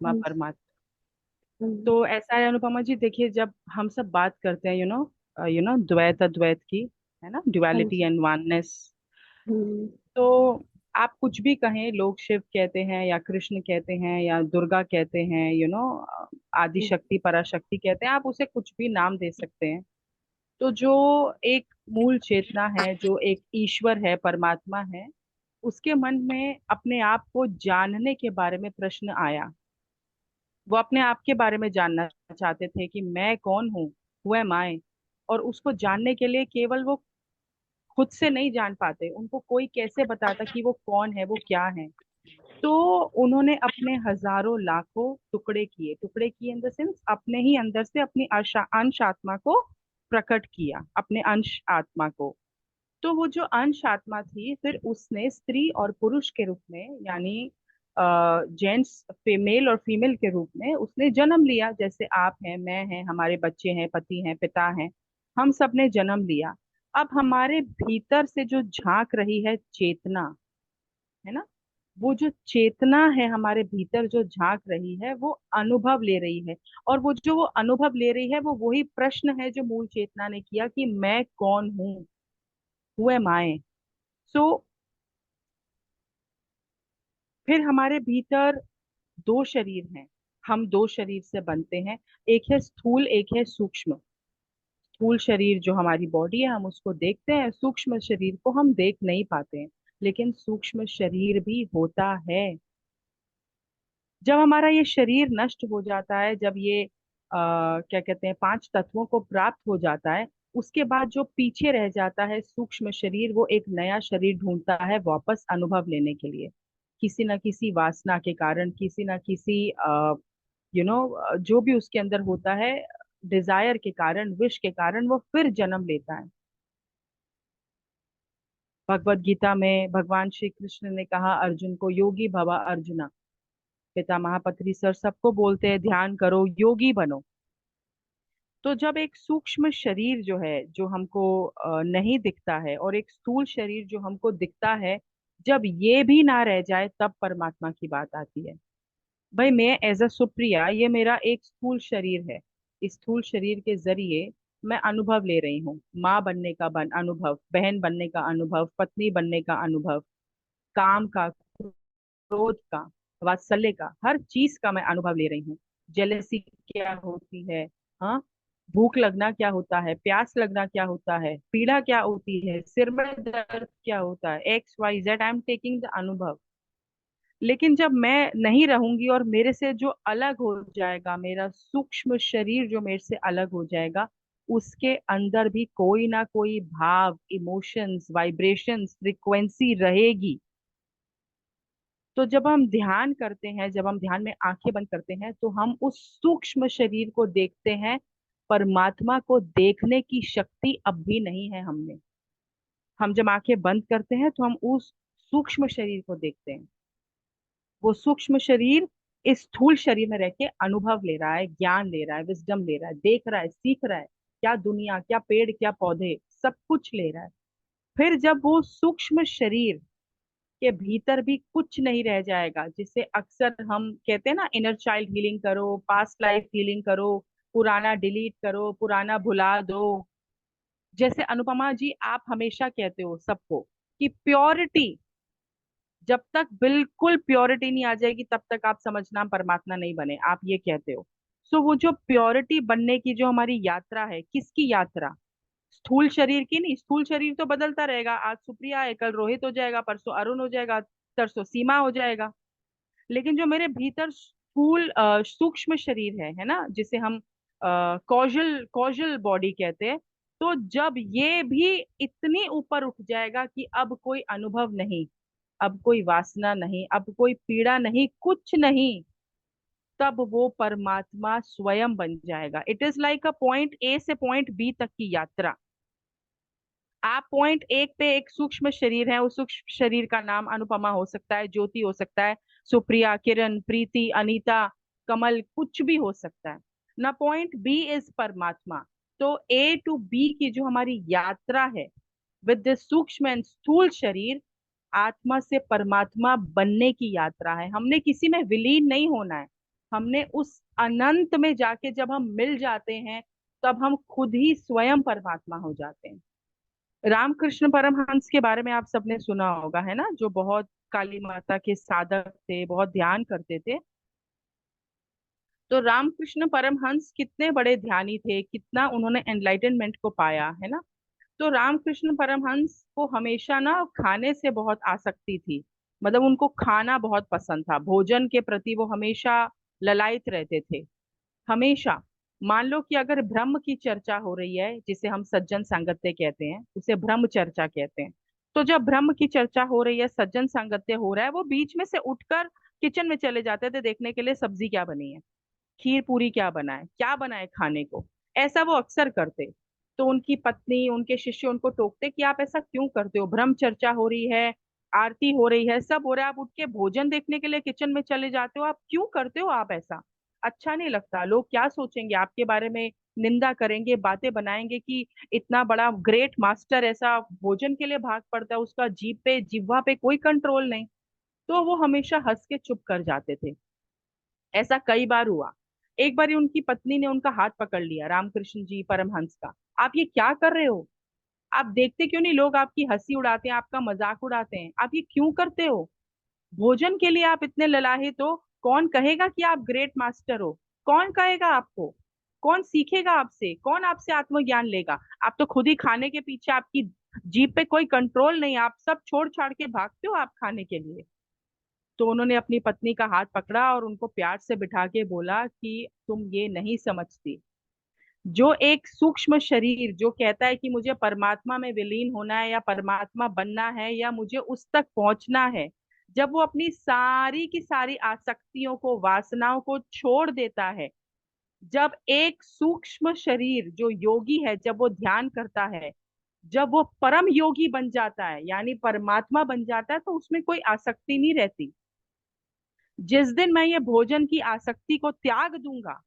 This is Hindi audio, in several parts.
आत्मा हम्म, परमात्मा। हम्म, तो ऐसा है अनुपमा जी, देखिए जब हम सब बात करते हैं द्वैत अद्वैत की, है ना, हाँ ड्युअलिटी जी। And oneness. हम्म, तो आप कुछ भी कहें, लोग शिव कहते हैं या कृष्ण कहते हैं या दुर्गा कहते हैं, आदि हम्म, शक्ति पराशक्ति कहते हैं, आप उसे कुछ भी नाम दे सकते हैं। तो जो एक मूल चेतना है, जो एक ईश्वर है, परमात्मा है, उसके मन में अपने आप को जानने के बारे में प्रश्न आया। वो अपने आप के बारे में जानना चाहते थे कि मैं कौन हूँ, हु एम आई। और उसको जानने के लिए केवल वो खुद से नहीं जान पाते, उनको कोई कैसे बताता कि वो कौन है, वो क्या है। तो उन्होंने अपने हजारों लाखों टुकड़े किए, टुकड़े किए इन द सेंस अपने ही अंदर से अपनी अंश आत्मा को प्रकट किया, अपने अंश आत्मा को। तो वो जो अंश आत्मा थी, फिर उसने स्त्री और पुरुष के रूप में, यानी जेंट्स, फीमेल और फीमेल के रूप में उसने जन्म लिया। जैसे आप हैं, मैं हैं, हमारे बच्चे हैं, पति हैं, पिता हैं, हम सब ने जन्म लिया। अब हमारे भीतर से जो झांक रही है चेतना, है ना, वो जो चेतना है हमारे भीतर जो झांक रही है, वो अनुभव ले रही है। और वो अनुभव ले रही है, वो वही प्रश्न है जो मूल चेतना ने किया कि मैं कौन हूँ, हु एम आई। सो फिर हमारे भीतर दो शरीर हैं, हम दो शरीर से बनते हैं। एक है स्थूल, एक है सूक्ष्म। स्थूल शरीर जो हमारी बॉडी है, हम उसको देखते हैं, सूक्ष्म शरीर को हम देख नहीं पाते हैं। लेकिन सूक्ष्म शरीर भी होता है। जब हमारा ये शरीर नष्ट हो जाता है, जब ये क्या कहते हैं, पांच तत्वों को प्राप्त हो जाता है, उसके बाद जो पीछे रह जाता है सूक्ष्म शरीर, वो एक नया शरीर ढूंढता है वापस अनुभव लेने के लिए। किसी न किसी वासना के कारण, किसी न किसी जो भी उसके अंदर होता है, डिजायर के कारण, विश के कारण, वो फिर जन्म लेता है। भगवत गीता में भगवान श्री कृष्ण ने कहा अर्जुन को, योगी भवा अर्जुना। पिता महापत्री सर सबको बोलते हैं ध्यान करो, योगी बनो। तो जब एक सूक्ष्म शरीर जो है, जो हमको नहीं दिखता है, और एक स्थूल शरीर जो हमको दिखता है, जब ये भी ना रह जाए, तब परमात्मा की बात आती है। भाई मैं एज अ सुप्रिया, ये मेरा एक स्थूल शरीर है। इस स्थूल शरीर के जरिए मैं अनुभव ले रही हूँ, माँ बनने का अनुभव, बहन बनने का अनुभव, पत्नी बनने का अनुभव, काम का, क्रोध का, वात्सल्य का, हर चीज का मैं अनुभव ले रही हूँ। जेलेसी क्या होती है, हाँ, भूख लगना क्या होता है, प्यास लगना क्या होता है, पीड़ा क्या होती है, सिर में दर्द क्या होता है, X Y Z, I am taking the अनुभव। लेकिन जब मैं नहीं रहूंगी और मेरे से जो अलग हो जाएगा, मेरा सूक्ष्म शरीर जो मेरे से अलग हो जाएगा, उसके अंदर भी कोई ना कोई भाव, इमोशंस, वाइब्रेशंस, फ्रिक्वेंसी रहेगी। तो जब हम ध्यान करते हैं, जब हम ध्यान में आंखें बंद करते हैं, तो हम उस सूक्ष्म शरीर को देखते हैं। परमात्मा को देखने की शक्ति अब भी नहीं है हम में। हम जब आंखें बंद करते हैं तो हम उस सूक्ष्म शरीर को देखते हैं। वो सूक्ष्म शरीर इस स्थूल शरीर में रह के अनुभव ले रहा है, ज्ञान ले रहा है, विजडम ले रहा है, देख रहा है, सीख रहा है, क्या दुनिया, क्या पेड़, क्या पौधे, सब कुछ ले रहा है। फिर जब वो सूक्ष्म शरीर के भीतर भी कुछ नहीं रह जाएगा, जिसे अक्सर हम कहते हैं ना, इनर चाइल्ड हीलिंग करो, पास्ट लाइफ हीलिंग करो, पुराना डिलीट करो, पुराना भुला दो। जैसे अनुपमा जी, आप हमेशा कहते हो सबको कि प्योरिटी, जब तक बिल्कुल प्योरिटी नहीं आ जाएगी, तब तक आप समझना परमात्मा नहीं बने, आप ये कहते हो। सो वो जो प्योरिटी बनने की जो हमारी यात्रा है, किसकी यात्रा? स्थूल शरीर की नहीं। स्थूल शरीर तो बदलता रहेगा, आज सुप्रिया है, कल रोहित हो जाएगा, परसों अरुण हो जाएगा, तरसों सीमा हो जाएगा। लेकिन जो मेरे भीतर स्थूल सूक्ष्म शरीर है ना, जिसे हम कॉजल कॉजल बॉडी कहते हैं, तो जब ये भी इतनी ऊपर उठ जाएगा कि अब कोई अनुभव नहीं, अब कोई वासना नहीं, अब कोई पीड़ा नहीं, कुछ नहीं, तब वो परमात्मा स्वयं बन जाएगा। It is like a point A से पॉइंट बी तक की यात्रा। आप पॉइंट एक पे एक सूक्ष्म शरीर है, उस सूक्ष्म शरीर का नाम अनुपमा हो सकता है, ज्योति हो सकता है, सुप्रिया, किरण, प्रीति, अनीता, कमल, कुछ भी हो सकता है ना। पॉइंट बी इज परमात्मा। तो ए टू बी की जो हमारी यात्रा है, विद दिस सूक्ष्म एंड स्थूल शरीर, आत्मा से परमात्मा बनने की यात्रा है। हमने किसी में विलीन नहीं होना है, हमने उस अनंत में जाके जब हम मिल जाते हैं, तब हम खुद ही स्वयं परमात्मा हो जाते हैं। रामकृष्ण परमहंस के बारे में आप सबने सुना होगा, है ना, जो बहुत काली माता के साधक थे, बहुत ध्यान करते थे। तो रामकृष्ण परमहंस कितने बड़े ध्यानी थे, कितना उन्होंने एनलाइटनमेंट को पाया, है ना। तो रामकृष्ण परमहंस को हमेशा ना खाने से बहुत आसक्ति थी। मतलब उनको खाना बहुत पसंद था, भोजन के प्रति वो हमेशा ललायत रहते थे, हमेशा। मान लो कि अगर ब्रह्म की चर्चा हो रही है, जिसे हम सज्जन सांगत्य कहते हैं, उसे ब्रह्म चर्चा कहते हैं। तो जब ब्रह्म की चर्चा हो रही है, सज्जन सांगत्य हो रहा है, वो बीच में से उठकर किचन में चले जाते थे देखने के लिए सब्जी क्या बनी है, खीर पूरी क्या बना है, क्या बना है खाने को। ऐसा वो अक्सर करते। तो उनकी पत्नी, उनके शिष्य उनको टोकते कि आप ऐसा क्यों करते हो, ब्रह्म चर्चा हो रही है, आरती हो रही है, सब हो रहा है, आप उठ के भोजन देखने के लिए किचन में चले जाते हो, आप क्यों करते हो आप ऐसा। अच्छा नहीं लगता, लोग क्या सोचेंगे आपके बारे में, निंदा करेंगे, बातें बनाएंगे कि इतना बड़ा ग्रेट मास्टर ऐसा भोजन के लिए भाग पड़ता है, उसका जीभ पे, जिह्वा पे कोई कंट्रोल नहीं। तो वो हमेशा हंस के चुप कर जाते थे। ऐसा कई बार हुआ। एक बार उनकी पत्नी ने उनका हाथ पकड़ लिया, रामकृष्ण जी परमहंस का। आप ये क्या कर रहे हो, आप देखते क्यों नहीं, लोग आपकी हंसी उड़ाते हैं, आपका मजाक उड़ाते हैं, आप ये क्यों करते हो, भोजन के लिए आप इतने ललाहित हो, कौन कहेगा कि आप ग्रेट मास्टर हो, कौन कहेगा आपको, कौन सीखेगा आपसे, कौन आपसे आत्मज्ञान लेगा। आप तो खुद ही खाने के पीछे, आपकी जीभ पे कोई कंट्रोल नहीं, आप सब छोड़ छाड़ के भागते हो आप खाने के लिए। तो उन्होंने अपनी पत्नी का हाथ पकड़ा और उनको प्यार से बिठा के बोला कि तुम ये नहीं समझती, जो एक सूक्ष्म शरीर जो कहता है कि मुझे परमात्मा में विलीन होना है, या परमात्मा बनना है, या मुझे उस तक पहुंचना है, जब वो अपनी सारी की सारी आसक्तियों को, वासनाओं को छोड़ देता है, जब एक सूक्ष्म शरीर जो योगी है, जब वो ध्यान करता है, जब वो परम योगी बन जाता है, यानी परमात्मा बन जाता है, तो उसमें कोई आसक्ति नहीं रहती। जिस दिन मैं ये भोजन की आसक्ति को त्याग दूंगा,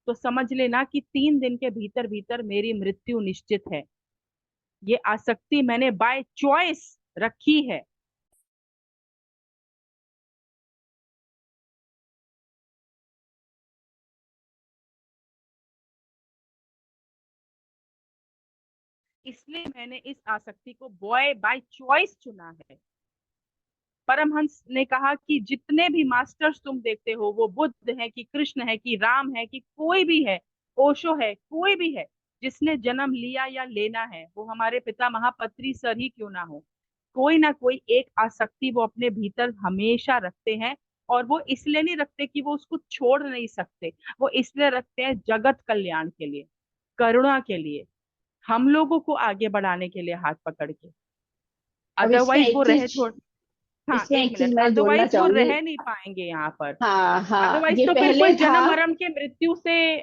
तो समझ लेना कि 3 दिन के भीतर भीतर मेरी मृत्यु निश्चित है। ये आसक्ति मैंने बाय चॉइस रखी है। इसलिए मैंने इस आसक्ति को बॉय बाय चॉइस चुना है। परमहंस ने कहा कि जितने भी मास्टर्स तुम देखते हो, वो बुद्ध है कि कृष्ण है कि राम है कि कोई भी है, ओशो है, कोई भी है, जिसने जन्म लिया या लेना है, वो हमारे पिता महापत्री सर ही क्यों ना हो, कोई ना कोई एक आसक्ति वो अपने भीतर हमेशा रखते हैं। और वो इसलिए नहीं रखते कि वो उसको छोड़ नहीं सकते, वो इसलिए रखते हैं जगत कल्याण के लिए, करुणा के लिए, हम लोगों को आगे बढ़ाने के लिए हाथ पकड़ के। अब इसमें अदरवाइज वो एक रहे चीज छोड़। हाँ, इसमें एक एक चीज मिनट, मैं जोड़ना अदरवाइज वो चाहूंगी। रह नहीं पाएंगे यहाँ पर। हाँ हाँ, अदरवाइज ये तो फिर पहले कोई था। जन्म मरण के मृत्यु से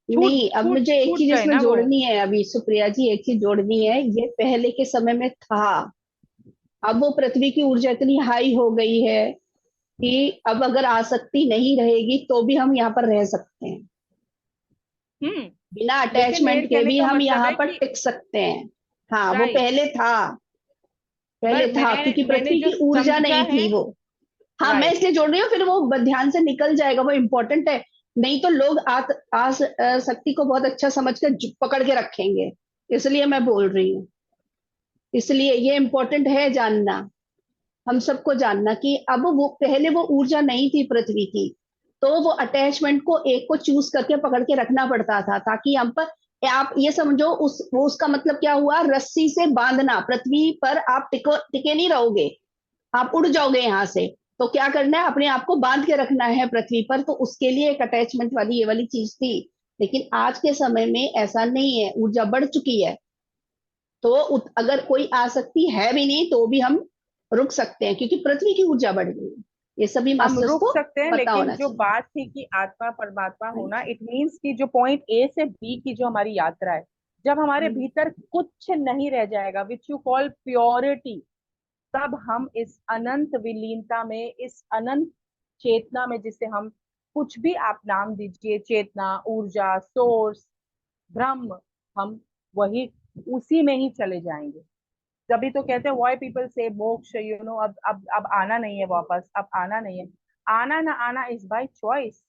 छूट नहीं, अब छूट मुझे एक छूट चीज गए इसमें ना वो। जोड़नी है, अभी सुप्रिया जी एक चीज जोड़नी है, ये पहले के समय में था। अब वो पृथ्वी की ऊर्जा इतनी हाई हो गई है कि अब अगर आसक्ति नहीं रहेगी तो भी हम यहाँ पर रह सकते हैं, हम्म। बिना लेकिन अटैचमेंट मेरे के कहने भी का हम मतलब यहाँ है पर कि टिक सकते हैं। हाँ, वो राइट। पहले था। पहले पर था क्योंकि मैंने पृथ्वी जो की ऊर्जा समझा नहीं है, थी वो। हाँ, मैं राइट। इसलिए जोड़ रही हूँ, फिर वो ध्यान से निकल जाएगा, वो इम्पोर्टेंट है। नहीं तो लोग शक्ति को बहुत अच्छा समझ कर पकड़ के रखेंगे, इसलिए मैं बोल रही हूँ। इसलिए ये इम्पोर्टेंट है जानना, हम सबको जानना कि अब वो पहले वो ऊर्जा नहीं थी पृथ्वी की, तो वो अटैचमेंट को एक को चूज करके पकड़ के रखना पड़ता था, ताकि हम पर आप ये समझो, वो उसका मतलब क्या हुआ, रस्सी से बांधना, पृथ्वी पर आप टिके नहीं रहोगे, आप उड़ जाओगे यहाँ से। तो क्या करना है, अपने आप को बांध के रखना है पृथ्वी पर, तो उसके लिए एक अटैचमेंट वाली ये वाली चीज थी। लेकिन आज के समय में ऐसा नहीं है, ऊर्जा बढ़ चुकी है। तो अगर कोई आसक्ति है भी नहीं तो भी हम रुक सकते हैं, क्योंकि पृथ्वी की ऊर्जा बढ़ गई है। ये सभी हम मास्टर्स रुक को सकते हैं, पता लेकिन होना जो चाहिए। बात थी कि आत्मा परमात्मा होना, हम्म, इट मीन्स कि जो पॉइंट ए से बी की जो हमारी यात्रा है, जब हमारे हम्म, भीतर कुछ नहीं रह जाएगा, विच यू कॉल प्योरिटी, तब हम इस अनंत विलीनता में, इस अनंत चेतना में, जिसे हम कुछ भी आप नाम दीजिए, चेतना, ऊर्जा, सोर्स, ब्रह्म, हम वही उसी में ही चले जाएंगे। तभी तो कहते हैं व्हाई पीपल से मोक्ष, अब आना नहीं है वापस, अब आना नहीं है। आना ना आना इज बाय चॉइस।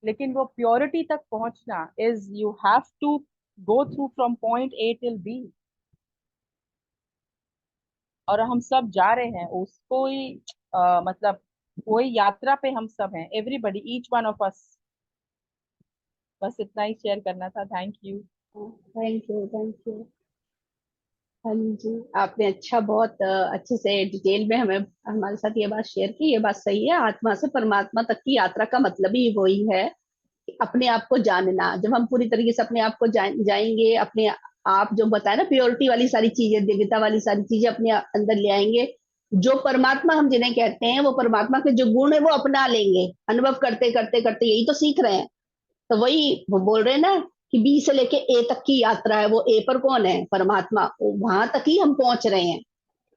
लेकिन वो प्योरिटी तक पहुंचना is you have to go through from point A till B. और हम सब जा रहे हैं उसको ही मतलब वही यात्रा पे हम सब हैं, everybody, each one of us. बस इतना ही शेयर करना था। Thank you. Thank you, thank you. हाँ जी, आपने अच्छा, बहुत अच्छे से डिटेल में हमें हमारे साथ ये बात शेयर की। ये बात सही है, आत्मा से परमात्मा तक की यात्रा का मतलब ही वही है, अपने आप को जानना। जब हम पूरी तरीके से अपने आप को जाएंगे, अपने आप जो बताया ना, प्योरिटी वाली सारी चीजें, दिव्यता वाली सारी चीजें अपने अंदर ले आएंगे, जो परमात्मा हम जिन्हें कहते हैं, वो परमात्मा के जो गुण है वो अपना लेंगे, अनुभव करते करते करते, यही तो सीख रहे हैं। तो वही वो बोल रहे हैं ना कि बी से लेके ए तक की यात्रा है, वो ए पर कौन है, परमात्मा, वहां तक ही हम पहुंच रहे हैं।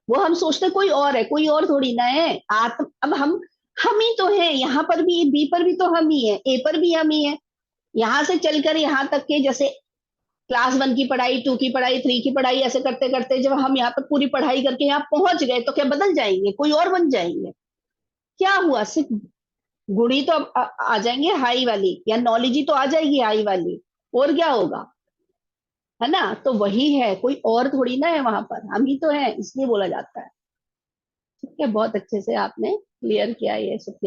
वो हम सोचते कोई और है, कोई और थोड़ी ना है। आत्म अब हम ही तो हैं, यहाँ पर भी बी पर भी तो हम ही है, ए पर भी हम ही है। यहाँ से चलकर यहाँ तक के, जैसे क्लास 1 की पढ़ाई, 2 की पढ़ाई, 3 की पढ़ाई, ऐसे करते करते जब हम यहाँ पर पूरी पढ़ाई करके यहाँ पहुंच गए, तो क्या बदल जाएंगे, कोई और बन जाएंगे? क्या हुआ, सिर्फ गुण ही तो आ जाएंगे हाई वाली, या नॉलेज ही तो आ जाएगी हाई वाली, और क्या होगा? है ना? तो वही है, कोई और थोड़ी ना है वहां पर, हम ही तो है, इसलिए बोला जाता है। ठीक है, बहुत अच्छे से आपने क्लियर किया ये सब।